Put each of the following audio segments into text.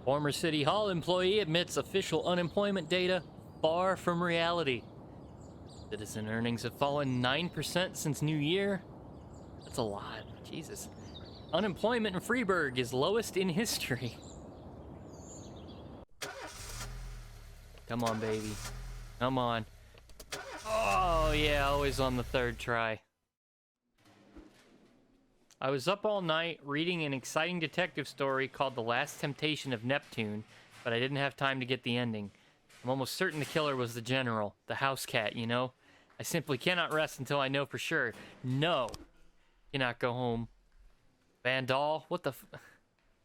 Former City Hall employee admits official unemployment data far from reality. Citizen earnings have fallen 9% since New Year. That's a lot. Jesus. Unemployment in Freiburg is lowest in history. Come on, baby. Come on. Oh, yeah, always on the third try. I was up all night reading an exciting detective story called The Last Temptation of Neptune, but I didn't have time to get the ending. I'm almost certain the killer was the general, the house cat, you know? I simply cannot rest until I know for sure. No. Cannot go home. Vandal, what the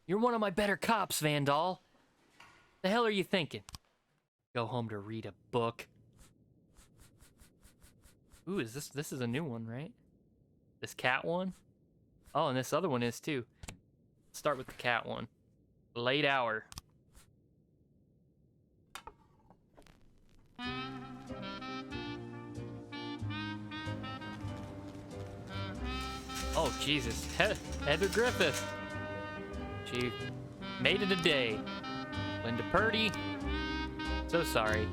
You're one of my better cops, Vandal. The hell are you thinking? Go home to read a book. Ooh, is this is a new one, right? This cat one? Oh, and this other one is too. Let's start with the cat one. Late hour. Oh, Jesus. Heather Griffith. She made it a day. Linda Purdy. So sorry.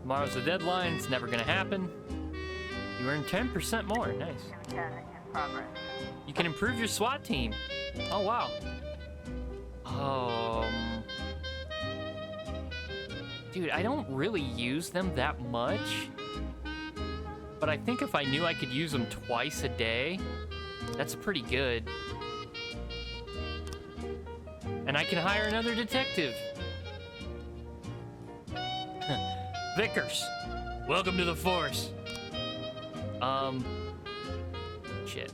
Tomorrow's the deadline. It's never gonna happen. You earn 10% more. Nice. You can improve your SWAT team. Oh, wow. Dude, I don't really use them that much. But I think if I knew I could use them twice a day, that's pretty good. And I can hire another detective. Vickers, welcome to the force. Shit.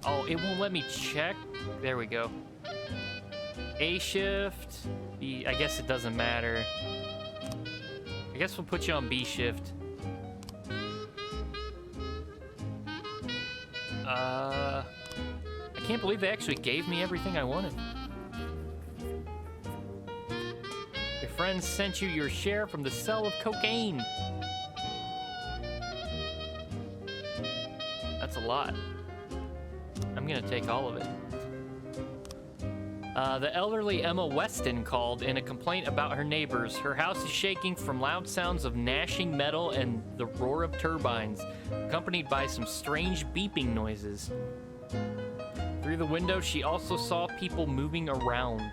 Oh, it won't let me check. There we go. A shift. B, I guess it doesn't matter. I guess we'll put you on B shift. I can't believe they actually gave me everything I wanted. Your friends sent you your share from the sale of cocaine. That's a lot. I'm gonna take all of it. The elderly Emma Weston called in a complaint about her neighbors. Her house is shaking from loud sounds of gnashing metal and the roar of turbines, accompanied by some strange beeping noises. Through the window, she also saw people moving around.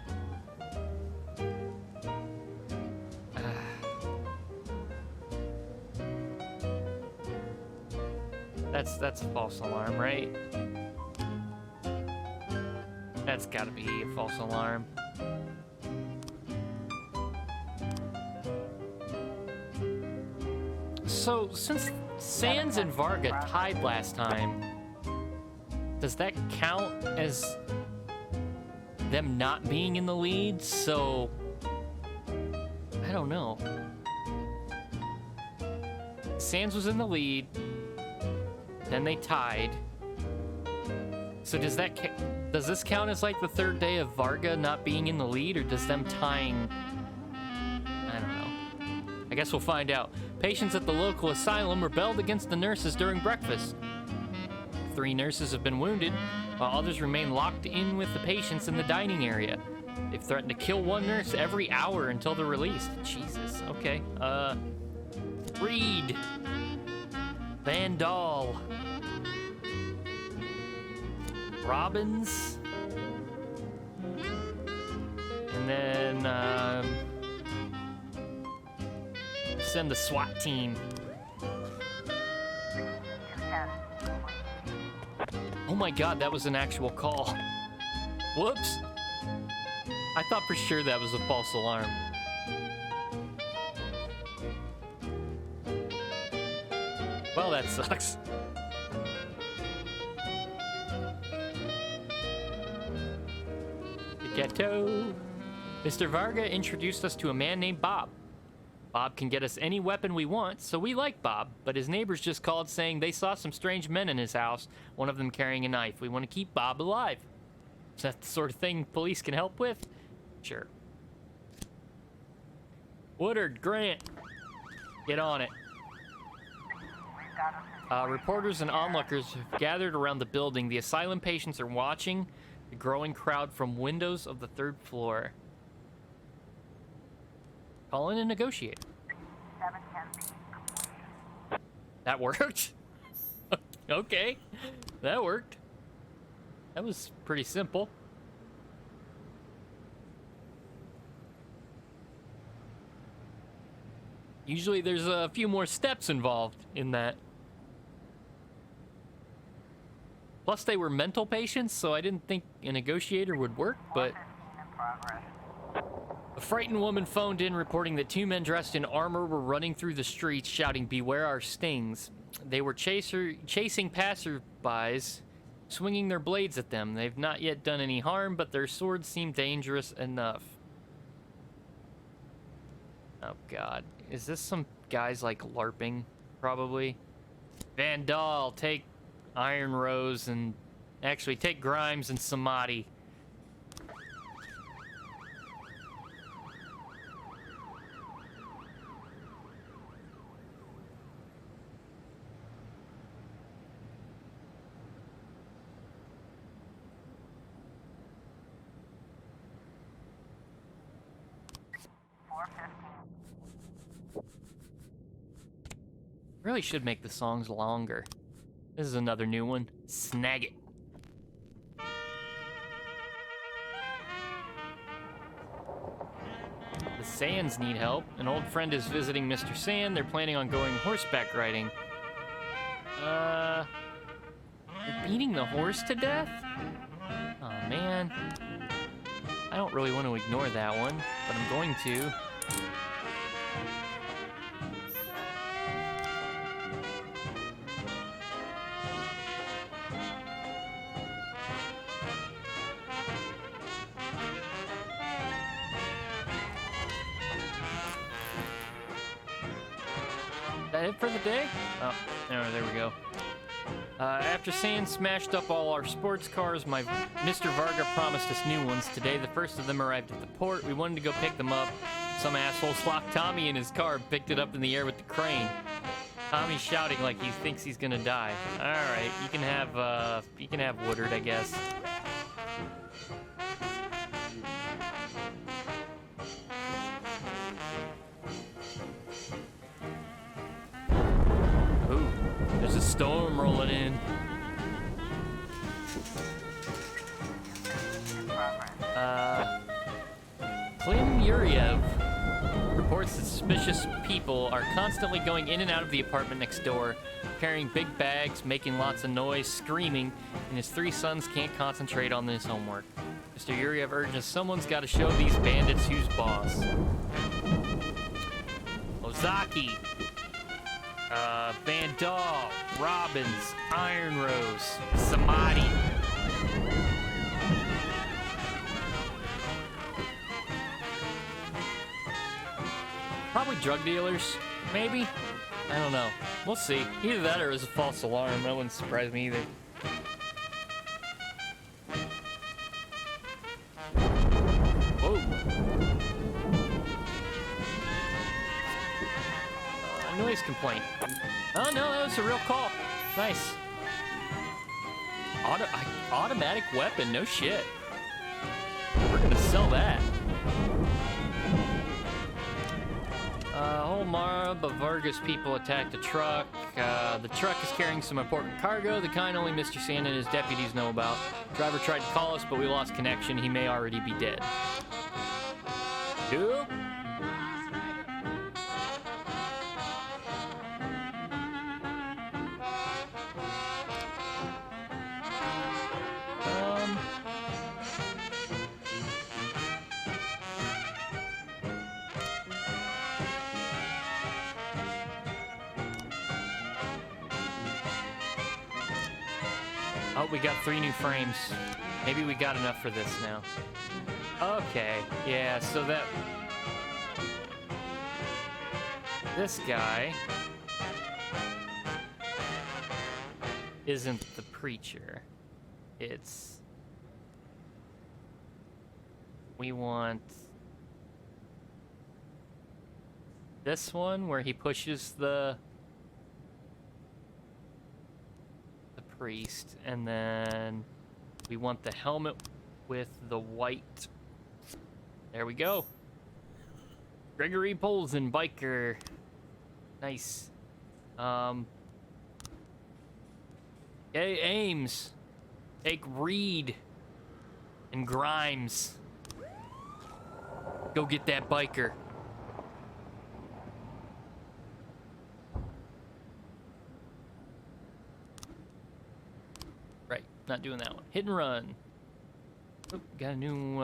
That's a false alarm, right? That's gotta be a false alarm. So, since Sands and Varga tied last time, does that count as them not being in the lead? So, I don't know. Sands was in the lead, then they tied. So does this count as like the third day of Varga not being in the lead, or does them tying? I don't know. I guess we'll find out. Patients at the local asylum rebelled against the nurses during breakfast. 3 nurses have been wounded, while others remain locked in with the patients in the dining area. They've threatened to kill one nurse every hour until they're released. Jesus. Okay. Reed. Vandal. Robbins. And then, send the SWAT team. Oh my god, that was an actual call. Whoops. I thought for sure that was a false alarm. Well, that sucks. Ghetto. Mr. Varga introduced us to a man named Bob. Bob can get us any weapon we want, so we like Bob, but his neighbors just called saying they saw some strange men in his house, one of them carrying a knife. We want to keep Bob alive. Is that the sort of thing police can help with? Sure. Woodard, Grant, get on it. Reporters and onlookers have gathered around the building. The asylum patients are watching the growing crowd from windows of the 3rd floor. Call in a negotiator. That worked? Okay, that worked. That was pretty simple. Usually there's a few more steps involved in that. Plus they were mental patients, so I didn't think a negotiator would work, but... A frightened woman phoned in reporting that two men dressed in armor were running through the streets shouting, "Beware our stings." They were chasing passerbys, swinging their blades at them. They've not yet done any harm, but their swords seem dangerous enough. Oh god. Is this some guys like LARPing? Probably. Vandal, take Iron Rose and... Actually, take Grimes and Samadhi. Really should make the songs longer. This is another new one. Snag it. The Sands need help. An old friend is visiting Mr. Sand. They're planning on going horseback riding. You're beating the horse to death? Oh, man. I don't really want to ignore that one, but I'm going to. That it for the day? Oh, there we go. After Sand smashed up all our sports cars, my Mr. Varga promised us new ones. Today, the first of them arrived at the port. We wanted to go pick them up. Some asshole locked Tommy in his car and picked it up in the air with the crane. Tommy's shouting like he thinks he's gonna die. All right, you can have Woodard, I guess. Ooh, there's a storm rolling in. Klim Yuriev reports that suspicious people are constantly going in and out of the apartment next door, carrying big bags, making lots of noise, screaming, and his three sons can't concentrate on his homework. Mr. Yuriev urges someone's got to show these bandits who's boss. Ozaki, Vandal, Robbins, Iron Rose, Samadhi. Probably drug dealers, maybe? I don't know. We'll see. Either that or it was a false alarm. That wouldn't surprise me either. Whoa. Noise complaint. Oh no, that was a real call. Nice. Automatic weapon, no shit. We're gonna sell that. Whole mob of Vargas people attacked a truck. The truck is carrying some important cargo, the kind only Mr. Sand and his deputies know about. Driver tried to call us, but we lost connection. He may already be dead. Nope. Oh, we got 3 new frames. Maybe we got enough for this now. Okay, yeah, so that... This guy... isn't the preacher. It's... We want... this one, where he pushes the priest, and then we want the helmet with the white. There we go. Gregory Polson, biker. Nice. Okay, Ames. Take Reed and Grimes. Go get that biker. Right, not doing that one. Hit and run. Oh, got a new,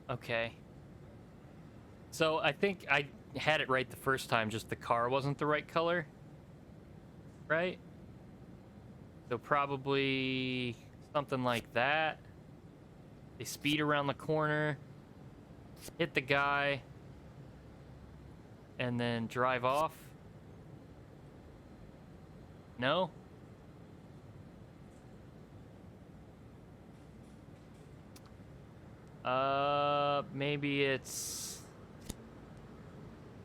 okay. So I think I had it right the first time, just the car wasn't the right color. Right? So probably something like that. They speed around the corner, hit the guy, and then drive off. No? Maybe it's...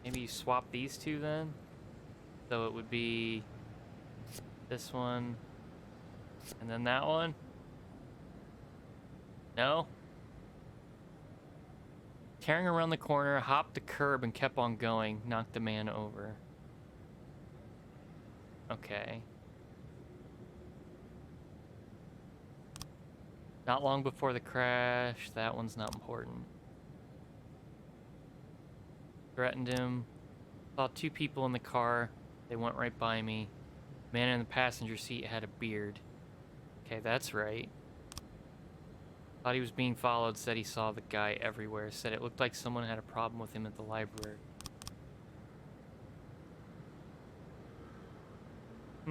Maybe you swap these two then? So it would be this one, and then that one? No? Tearing around the corner, hopped the curb and kept on going, knocked the man over. Okay. Not long before the crash, that one's not important. Threatened him. Saw two people in the car. They went right by me. Man in the passenger seat had a beard. Okay, that's right. Thought he was being followed, said he saw the guy everywhere. Said it looked like someone had a problem with him at the library. I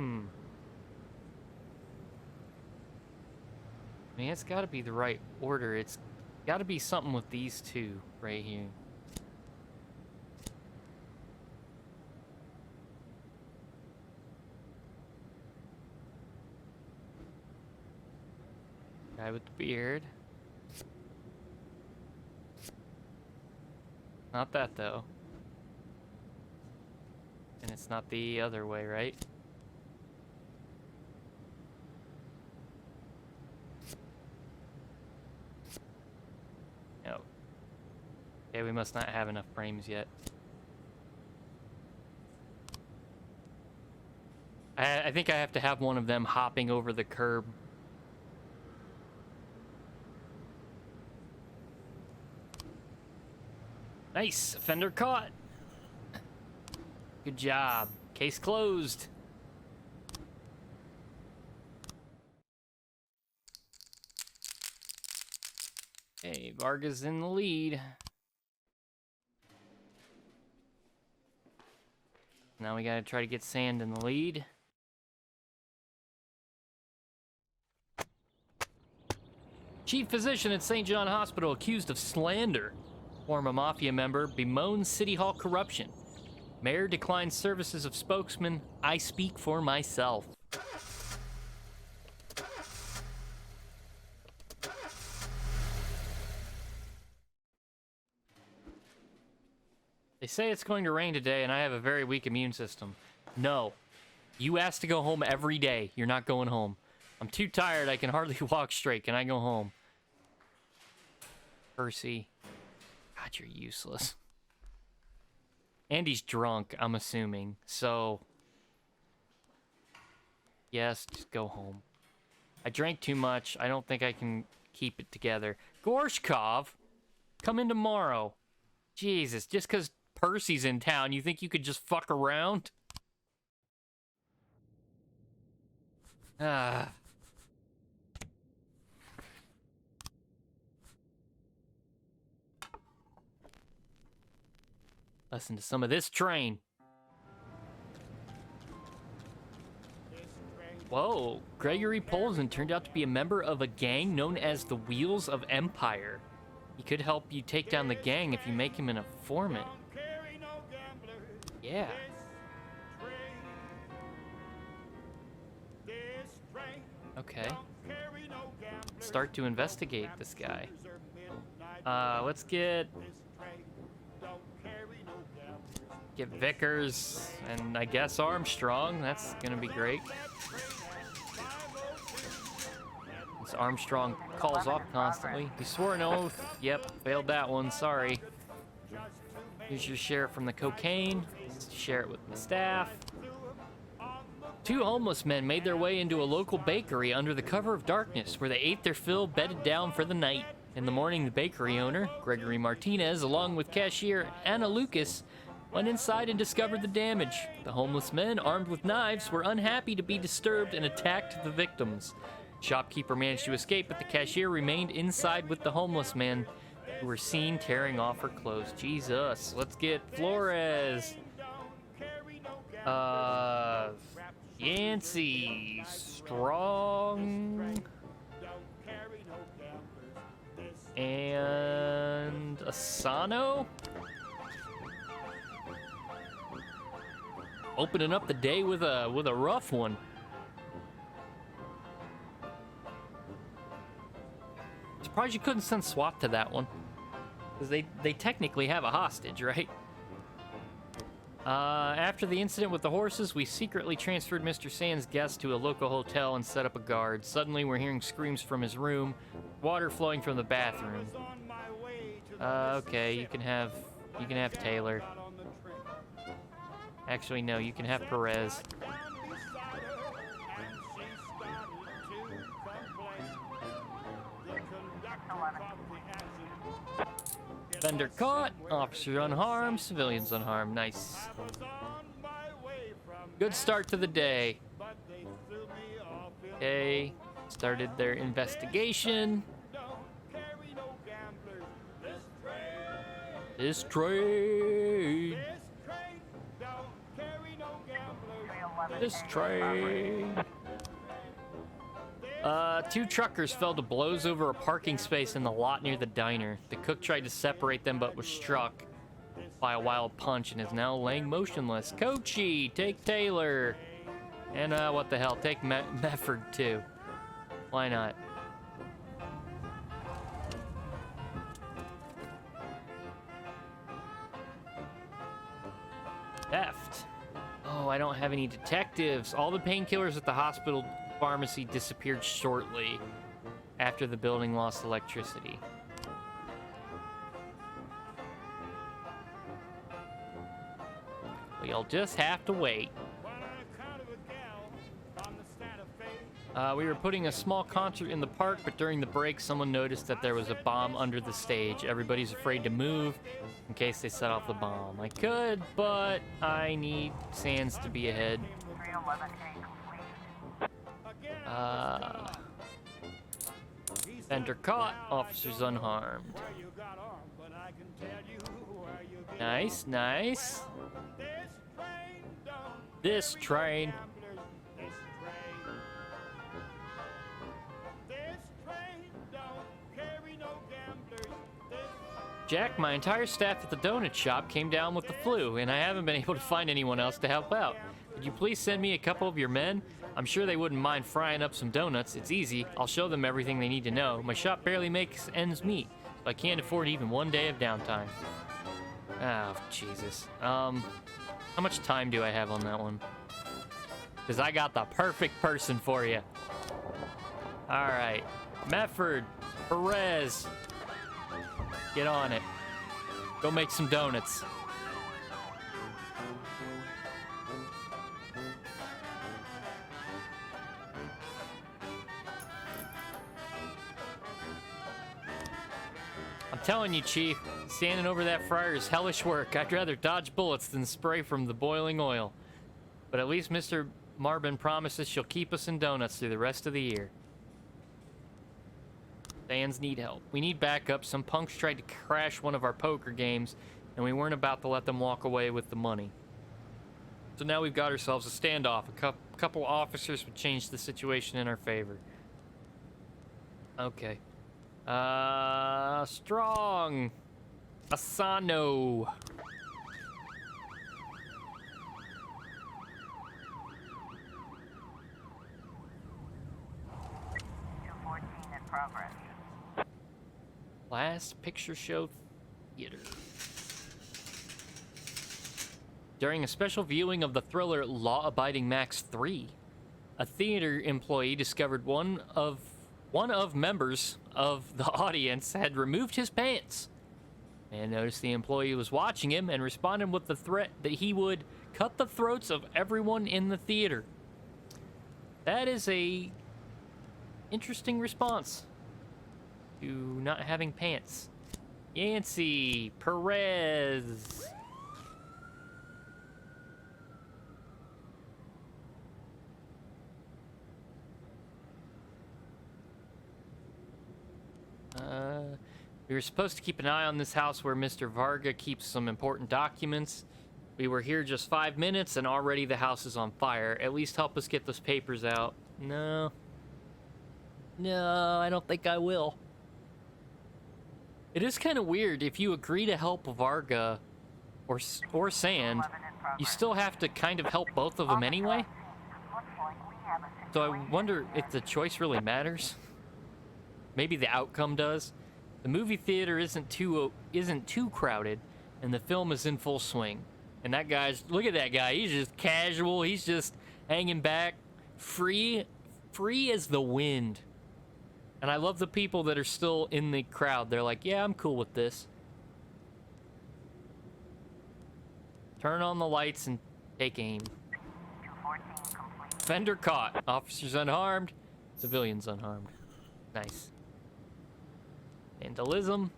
mean, it's gotta be the right order. It's gotta be something with these two right here. Guy with the beard. Not that, though. And it's not the other way, right? No. Okay, we must not have enough frames yet. I think I have to have one of them hopping over the curb. Nice, offender caught. Good job. Case closed. Hey, Varga's in the lead. Now we gotta try to get Sand in the lead. Chief physician at St. John Hospital accused of slander. Former mafia member bemoans City Hall corruption. Mayor declines services of spokesman. I speak for myself. They say it's going to rain today and I have a very weak immune system. No. You asked to go home every day. You're not going home. I'm too tired. I can hardly walk straight. Can I go home? Percy. God, you're useless. Andy's drunk, I'm assuming. So, yes, just go home. I drank too much. I don't think I can keep it together. Gorshkov, come in tomorrow. Jesus, just because Percy's in town, you think you could just fuck around? Ah. Listen to some of this train. Whoa, Gregory Polson turned out to be a member of a gang known as the Wheels of Empire. He could help you take down the gang if you make him an informant. Yeah. Okay. Start to investigate this guy. Let's get Vickers and I guess Armstrong. That's gonna be great. This Armstrong calls off constantly. He swore an oath. Yep, failed that one. Sorry. Here's your share from the cocaine. Share it with the staff. Two homeless men made their way into a local bakery under the cover of darkness, where they ate their fill, bedded down for the night. In the morning, the bakery owner, Gregory Martinez, along with cashier Anna Lucas, went inside and discovered the damage. The homeless men, armed with knives, were unhappy to be disturbed and attacked the victims. Shopkeeper managed to escape, but the cashier remained inside with the homeless men, who were seen tearing off her clothes. Jesus, let's get Flores. Yancey, Strong, and Asano. Opening up the day with a rough one. Surprised you couldn't send SWAT to that one, because they technically have a hostage, right? After the incident with the horses, we secretly transferred Mr. Sands' guest to a local hotel and set up a guard. Suddenly, we're hearing screams from his room, water flowing from the bathroom. Okay, you can have Taylor. Actually, no, you can have Perez. Vendor caught, officer unharmed, civilians unharmed. Nice. Good start to the day. Okay, started their investigation. This train. This train. Two truckers fell to blows over a parking space in the lot near the diner. The cook tried to separate them but was struck by a wild punch and is now laying motionless. Coachy, take Taylor. And, what the hell, take Mefford, too. Why not? Theft. Oh, I don't have any detectives. All the painkillers at the hospital pharmacy disappeared shortly after the building lost electricity. We'll just have to wait. We were putting a small concert in the park, but during the break, someone noticed that there was a bomb under the stage. Everybody's afraid to move in case they set off the bomb. I could, but I need Sands to be ahead. Vendor caught, officers unharmed. Nice, nice. This train. Jack, my entire staff at the donut shop came down with the flu, and I haven't been able to find anyone else to help out. Could you please send me a couple of your men? I'm sure they wouldn't mind frying up some donuts. It's easy. I'll show them everything they need to know. My shop barely makes ends meet, so I can't afford even one day of downtime. Oh, Jesus. How much time do I have on that one? Because I got the perfect person for you. All right. Mefford, Perez. Get on it. Go make some donuts. I'm telling you, Chief, standing over that fryer is hellish work. I'd rather dodge bullets than spray from the boiling oil. But at least Mr. Marbin promises she'll keep us in donuts through the rest of the year. Fans need help. We need backup. Some punks tried to crash one of our poker games, and we weren't about to let them walk away with the money. So now we've got ourselves a standoff. A couple officers would change the situation in our favor. Okay. Strong. Asano. In progress. Last Picture Show Theater. During a special viewing of the thriller Law Abiding Max 3, a theater employee discovered one of members of the audience had removed his pants. Man noticed the employee was watching him and responded with the threat that he would cut the throats of everyone in the theater. That is a interesting response to not having pants. Yancy Perez. We were supposed to keep an eye on this house where Mr. Varga keeps some important documents. We were here just 5 minutes and already the house is on fire. At least help us get those papers out. No. No, I don't think I will. It is kind of weird. If you agree to help Varga or Sand, 11 in progress. you still have to kind of help both of them anyway. Looks like we have a So I situation wonder here. if the choice really matters. Maybe the outcome does. The movie theater isn't too crowded, and the film is in full swing. And that guy's, look at that guy. He's just casual. He's just hanging back, free as the wind. And I love the people that are still in the crowd. They're like, yeah, I'm cool with this. Turn on the lights and take aim. 214 complete. Fender caught. Officers unharmed. Civilians unharmed. Nice. Vandalism.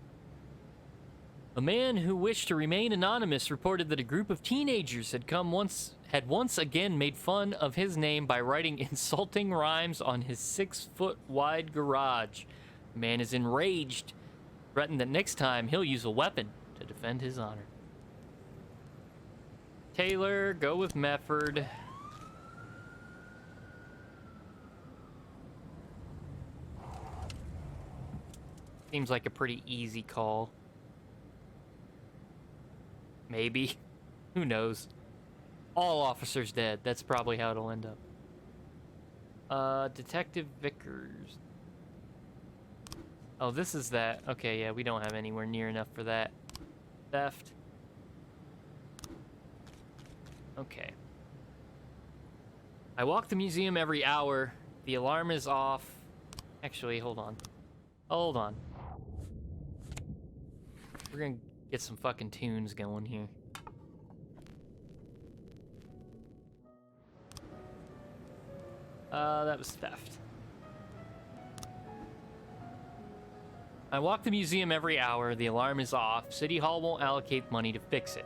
A man who wished to remain anonymous reported that a group of teenagers had once again made fun of his name by writing insulting rhymes on his 6-foot wide garage. The man is enraged, threatened that next time he'll use a weapon to defend his honor. Taylor, go with Mefford. Seems like a pretty easy call. Maybe. Who knows? All officers dead. That's probably how it'll end up. Detective Vickers. Oh, this is that. Okay, yeah, we don't have anywhere near enough for that. Theft. Okay. I walk the museum every hour. The alarm is off. Actually, hold on. Hold on. We're gonna get some fucking tunes going here. That was theft. I walk the museum every hour. The alarm is off. City Hall won't allocate money to fix it.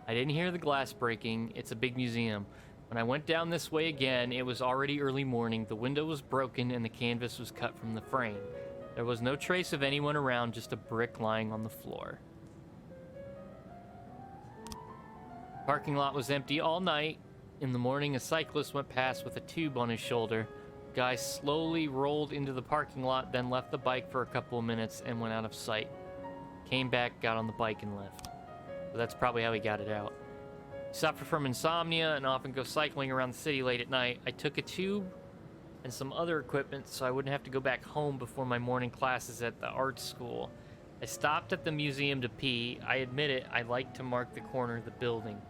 I didn't hear the glass breaking. It's a big museum. When I went down this way again, it was already early morning. The window was broken and the canvas was cut from the frame. There was no trace of anyone around, just a brick lying on the floor. Parking lot was empty all night. In the morning, a cyclist went past with a tube on his shoulder. The guy slowly rolled into the parking lot, then left the bike for a couple of minutes and went out of sight. Came back, got on the bike, and left. So that's probably how he got it out. Suffer from insomnia and often go cycling around the city late at night. I took a tube and some other equipment so I wouldn't have to go back home before my morning classes at the art school. I stopped at the museum to pee. I admit it, I like to mark the corner of the building.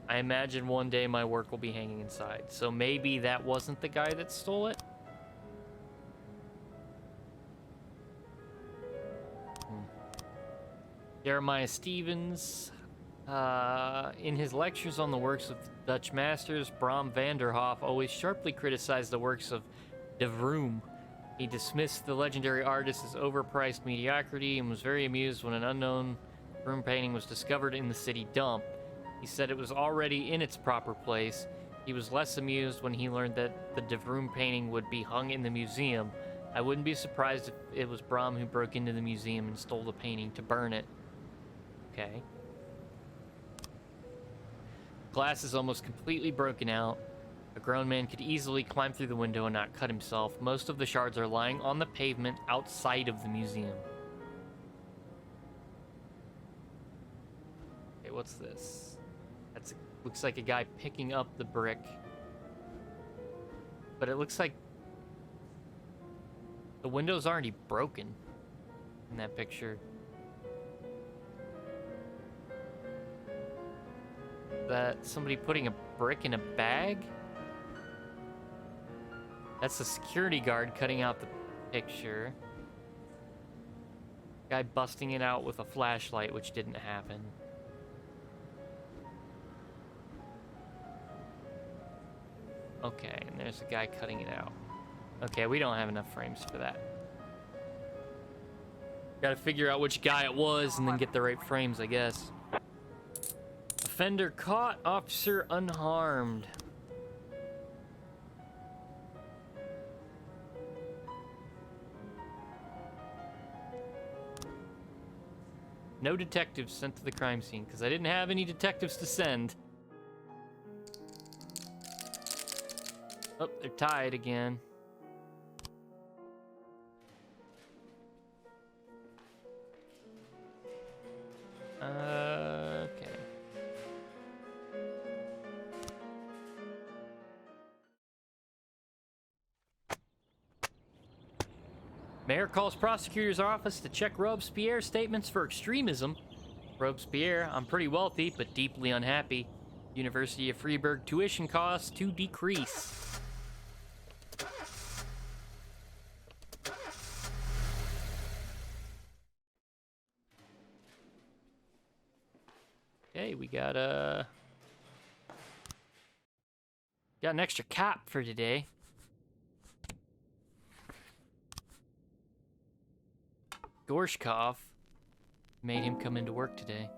I imagine one day my work will be hanging inside. So maybe that wasn't the guy that stole it? Jeremiah Stevens. In his lectures on the works of Dutch masters, Bram van der Hoef always sharply criticized the works of De Vroom. He dismissed the legendary artist as overpriced mediocrity and was very amused when an unknown Vroom painting was discovered in the city dump. He said it was already in its proper place. He was less amused when he learned that the De Vroom painting would be hung in the museum. I wouldn't be surprised if it was Bram who broke into the museum and stole the painting to burn it. Okay. Glass is almost completely broken out. A grown man could easily climb through the window and not cut himself. Most of the shards are lying on the pavement outside of the museum. Okay, what's this? Looks like a guy picking up the brick. But it looks like the window's already broken in that picture. That somebody putting a brick in a bag? That's the security guard cutting out the picture. Guy busting it out with a flashlight, which didn't happen. Okay, and there's a guy cutting it out. Okay, we don't have enough frames for that. Gotta figure out which guy it was and then get the right frames, I guess. Offender caught, officer unharmed. No detectives sent to the crime scene, because I didn't have any detectives to send. Oh, they're tied again. Okay. Mayor calls prosecutor's office to check Robespierre's statements for extremism. Robespierre, I'm pretty wealthy, but deeply unhappy. University of Freiburg tuition costs to decrease. Okay, we got an extra cop for today. Gorshkov made him come into work today.